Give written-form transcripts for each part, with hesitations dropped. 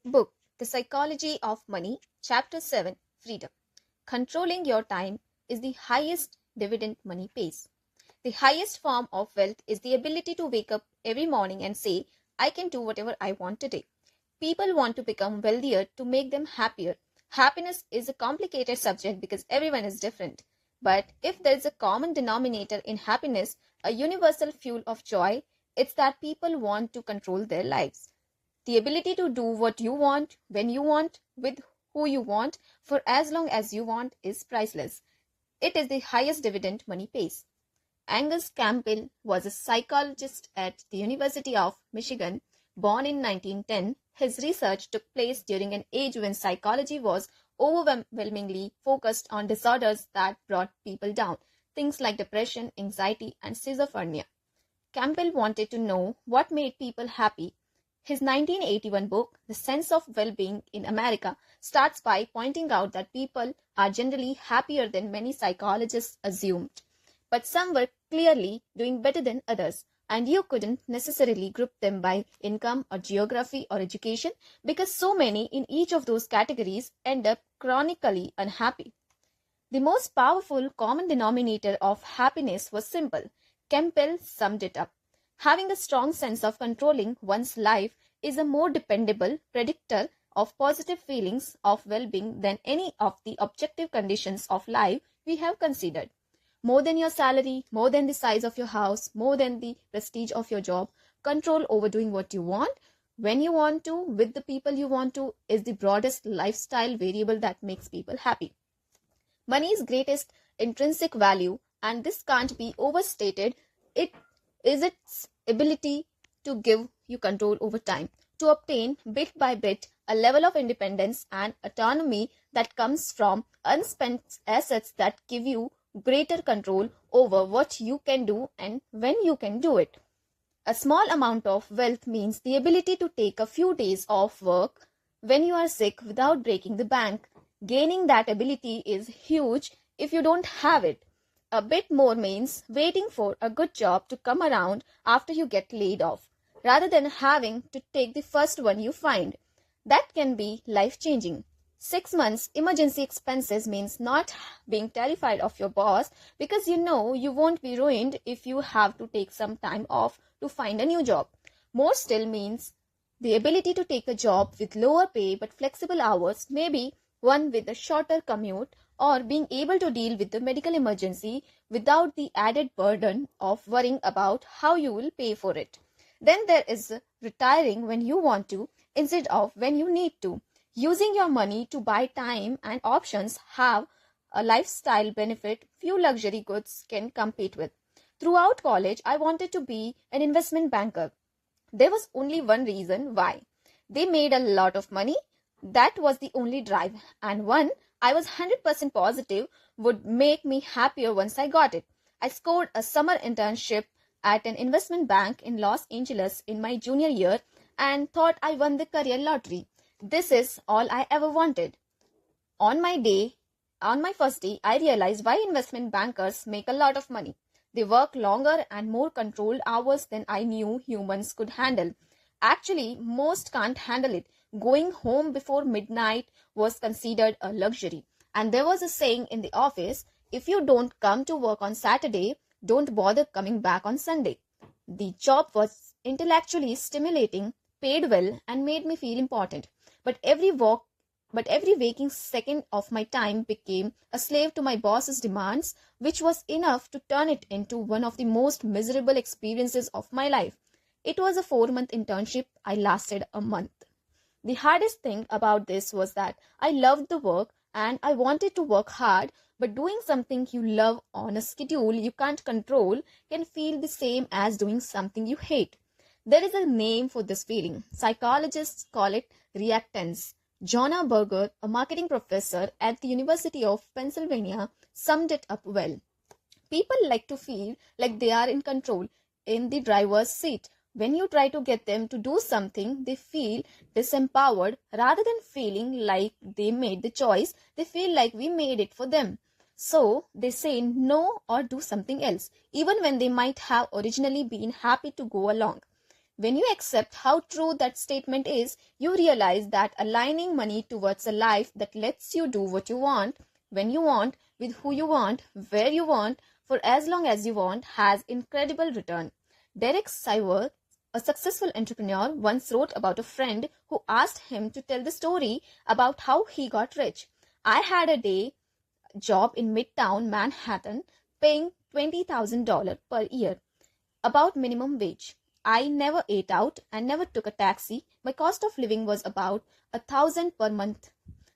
Book The Psychology of Money, Chapter 7 Freedom. Controlling your time is the highest dividend money pays. The highest form of wealth is the ability to wake up every morning and say, I can do whatever I want today. People want to become wealthier to make them happier. Happiness is a complicated subject because everyone is different. But if there is a common denominator in happiness, a universal fuel of joy, it's that people want to control their lives. The ability to do what you want, when you want, with who you want, for as long as you want is priceless. It is the highest dividend money pays. Angus Campbell was a psychologist at the University of Michigan. Born in 1910, his research took place during an age when psychology was overwhelmingly focused on disorders that brought people down, things like depression, anxiety, and schizophrenia. Campbell wanted to know what made people happy. His 1981 book, The Sense of Well-Being in America, starts by pointing out that people are generally happier than many psychologists assumed. But some were clearly doing better than others, and you couldn't necessarily group them by income or geography or education because so many in each of those categories end up chronically unhappy. The most powerful common denominator of happiness was simple. Campbell summed it up. Having a strong sense of controlling one's life is a more dependable predictor of positive feelings of well-being than any of the objective conditions of life we have considered. More than your salary, more than the size of your house, more than the prestige of your job, control over doing what you want, when you want to, with the people you want to, is the broadest lifestyle variable that makes people happy. Money's greatest intrinsic value, and this can't be overstated, it is its ability to give you control over time, to obtain bit by bit a level of independence and autonomy that comes from unspent assets that give you greater control over what you can do and when you can do it. A small amount of wealth means the ability to take a few days off work when you are sick without breaking the bank. Gaining that ability is huge if you don't have it. A bit more means waiting for a good job to come around after you get laid off, rather than having to take the first one you find. That can be life-changing. 6 months emergency expenses means not being terrified of your boss because you know you won't be ruined if you have to take some time off to find a new job. More still means the ability to take a job with lower pay but flexible hours, maybe one with a shorter commute, or being able to deal with the medical emergency without the added burden of worrying about how you will pay for it. Then there is retiring when you want to instead of when you need to. Using your money to buy time and options have a lifestyle benefit few luxury goods can compete with. Throughout college, I wanted to be an investment banker. There was only one reason why. They made a lot of money. That was the only drive, and one I was 100% positive would make me happier once I got it. I scored a summer internship at an investment bank in Los Angeles in my junior year and thought I won the career lottery. This is all I ever wanted. On my first day, I realized why investment bankers make a lot of money. They work longer and more controlled hours than I knew humans could handle. Actually, most can't handle it. Going home before midnight was considered a luxury. And there was a saying in the office, if you don't come to work on Saturday, don't bother coming back on Sunday. The job was intellectually stimulating, paid well, and made me feel important. But every waking second of my time became a slave to my boss's demands, which was enough to turn it into one of the most miserable experiences of my life. It was a 4-month internship. I lasted a month. The hardest thing about this was that I loved the work and I wanted to work hard, but doing something you love on a schedule you can't control can feel the same as doing something you hate. There is a name for this feeling. Psychologists call it reactance. Jonah Berger, a marketing professor at the University of Pennsylvania, summed it up well. People like to feel like they are in control, in the driver's seat. When you try to get them to do something, they feel disempowered. Rather than feeling like they made the choice, they feel like we made it for them. So they say no or do something else, even when they might have originally been happy to go along. When you accept how true that statement is, you realize that aligning money towards a life that lets you do what you want, when you want, with who you want, where you want, for as long as you want, has incredible return. Derek Sivers, a successful entrepreneur, once wrote about a friend who asked him to tell the story about how he got rich. I had a day job in Midtown Manhattan paying $20,000 per year, about minimum wage. I never ate out and never took a taxi. My cost of living was about $1,000 per month,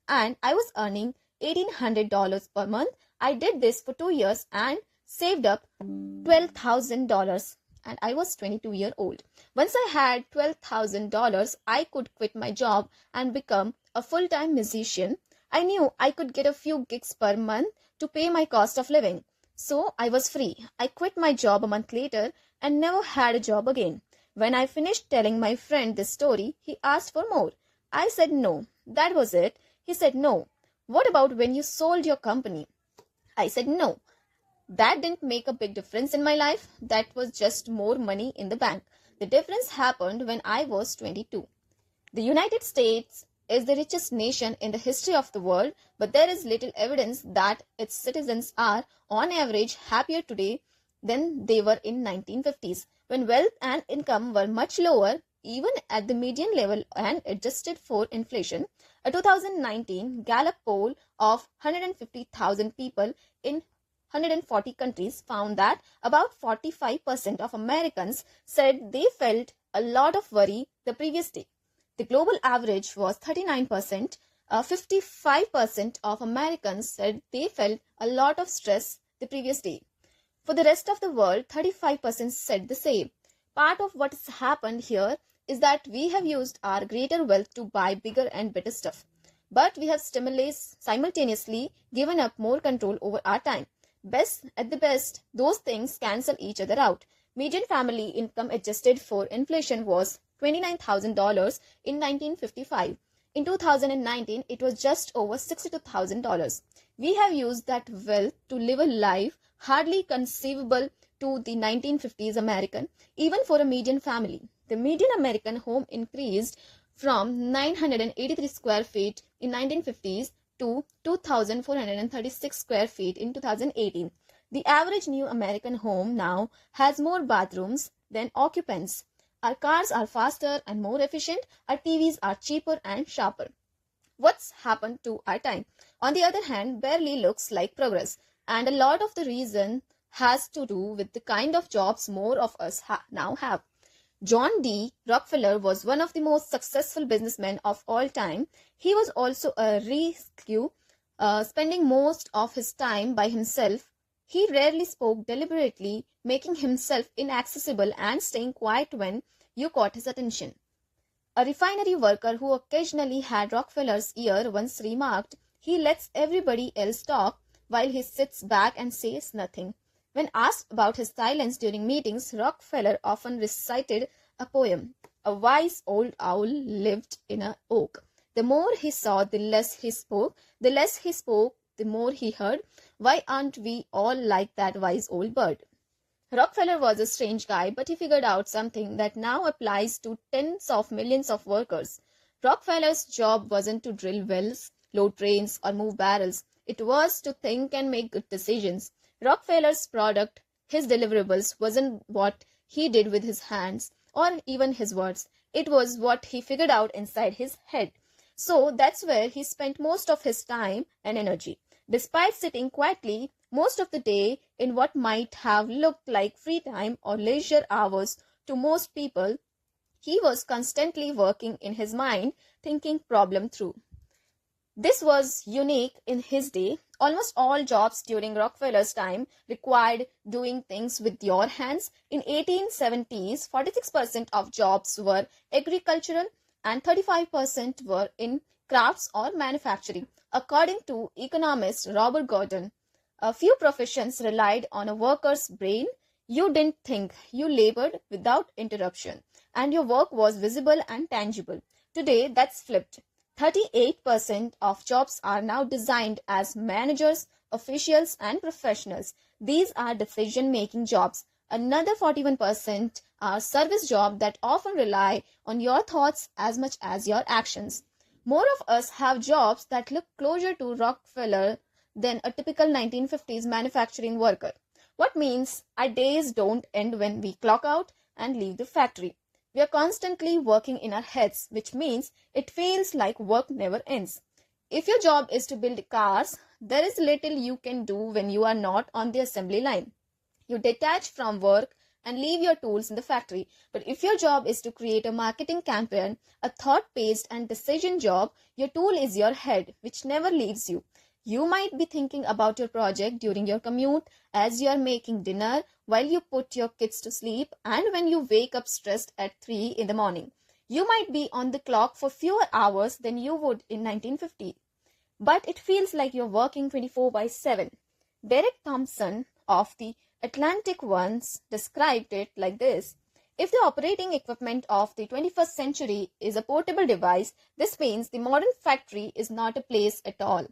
and I was earning $1,800 per month. I did this for 2 years and saved up $12,000, and I was 22-year old. Once I had $12,000, I could quit my job and become a full-time musician. I knew I could get a few gigs per month to pay my cost of living. So I was free. I quit my job a month later and never had a job again. When I finished telling my friend this story, he asked for more. I said no. That was it. He said no. What about when you sold your company? I said no. That didn't make a big difference in my life. That was just more money in the bank. The difference happened when I was 22. The United States is the richest nation in the history of the world, but there is little evidence that its citizens are, on average, happier today than they were in 1950s, when wealth and income were much lower, even at the median level and adjusted for inflation. A 2019 Gallup poll of 150,000 people in 140 countries found that about 45% of Americans said they felt a lot of worry the previous day. The global average was 39%. 55% of Americans said they felt a lot of stress the previous day. For the rest of the world, 35% said the same. Part of what has happened here is that we have used our greater wealth to buy bigger and better stuff. But we have simultaneously given up more control over our time. At the best, those things cancel each other out. Median family income adjusted for inflation was $29,000 in 1955. In 2019, it was just over $62,000. We have used that wealth to live a life hardly conceivable to the 1950s American, even for a median family. The median American home increased from 983 square feet in 1950s to 2,436 square feet in 2018. The average new American home now has more bathrooms than occupants. Our cars are faster and more efficient. Our TVs are cheaper and sharper. What's happened to our time, on the other hand, barely looks like progress. And a lot of the reason has to do with the kind of jobs more of us now have. John D. Rockefeller was one of the most successful businessmen of all time. He was also a recluse, spending most of his time by himself. He rarely spoke deliberately, making himself inaccessible and staying quiet when you caught his attention. A refinery worker who occasionally had Rockefeller's ear once remarked, "He lets everybody else talk while he sits back and says nothing." When asked about his silence during meetings, Rockefeller often recited a poem. A wise old owl lived in an oak. The more he saw, the less he spoke. The less he spoke, the more he heard. Why aren't we all like that wise old bird? Rockefeller was a strange guy, but he figured out something that now applies to tens of millions of workers. Rockefeller's job wasn't to drill wells, load trains, or move barrels. It was to think and make good decisions. Rockefeller's product, his deliverables, wasn't what he did with his hands or even his words. It was what he figured out inside his head. So that's where he spent most of his time and energy. Despite sitting quietly most of the day in what might have looked like free time or leisure hours to most people, he was constantly working in his mind, thinking problem through. This was unique in his day. Almost all jobs during Rockefeller's time required doing things with your hands. In 1870s, 46% of jobs were agricultural and 35% were in crafts or manufacturing. According to economist Robert Gordon, a few professions relied on a worker's brain. You didn't think, you labored without interruption, and your work was visible and tangible. Today, that's flipped. 38% of jobs are now designed as managers, officials, and professionals. These are decision-making jobs. Another 41% are service jobs that often rely on your thoughts as much as your actions. More of us have jobs that look closer to Rockefeller than a typical 1950s manufacturing worker. What means our days don't end when we clock out and leave the factory. We are constantly working in our heads, which means it feels like work never ends. If your job is to build cars, there is little you can do when you are not on the assembly line. You detach from work and leave your tools in the factory. But if your job is to create a marketing campaign, a thought-based and decision job, your tool is your head, which never leaves you. You might be thinking about your project during your commute, as you are making dinner, while you put your kids to sleep, and when you wake up stressed at 3 in the morning. You might be on the clock for fewer hours than you would in 1950, but it feels like you're working 24/7. Derek Thompson of the Atlantic once described it like this: if the operating equipment of the 21st century is a portable device, this means the modern factory is not a place at all.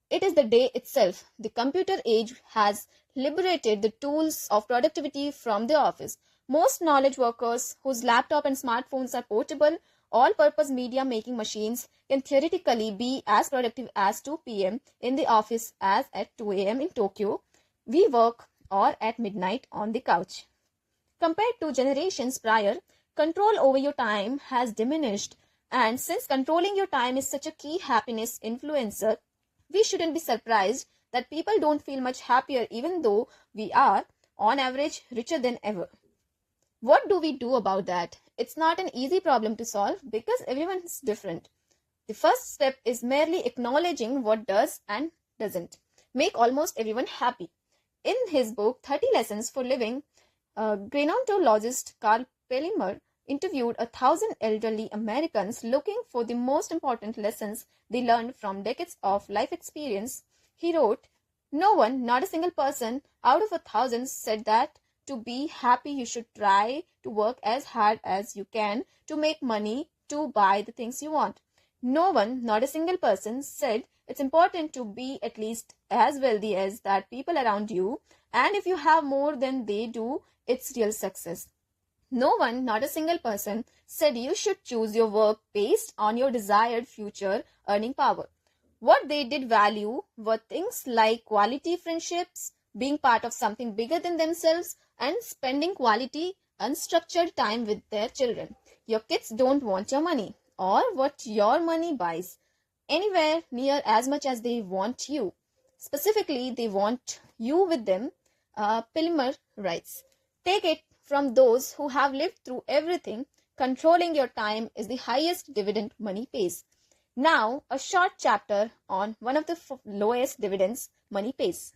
It is the day itself. The computer age has liberated the tools of productivity from the office. Most knowledge workers whose laptop and smartphones are portable, all-purpose media making machines can theoretically be as productive as 2 p.m. in the office as at 2 a.m. in Tokyo, WeWork, or at midnight on the couch. Compared to generations prior, control over your time has diminished, and since controlling your time is such a key happiness influencer, we shouldn't be surprised that people don't feel much happier even though we are, on average, richer than ever. What do we do about that? It's not an easy problem to solve because everyone is different. The first step is merely acknowledging what does and doesn't make almost everyone happy. In his book, 30 Lessons for Living, gerontologist Carl Pellimer interviewed 1,000 elderly Americans looking for the most important lessons they learned from decades of life experience. He wrote, "No one, not a single person out of 1,000 said that to be happy you should try to work as hard as you can to make money to buy the things you want. No one, not a single person, said it's important to be at least as wealthy as that people around you, and if you have more than they do, it's real success. No one, not a single person, said you should choose your work based on your desired future earning power. What they did value were things like quality friendships, being part of something bigger than themselves, and spending quality, unstructured time with their children. Your kids don't want your money or what your money buys anywhere near as much as they want you. Specifically, they want you with them," Pilmer writes. "Take it from those who have lived through everything, controlling your time is the highest dividend money pays." Now, a short chapter on one of the lowest dividends money pays.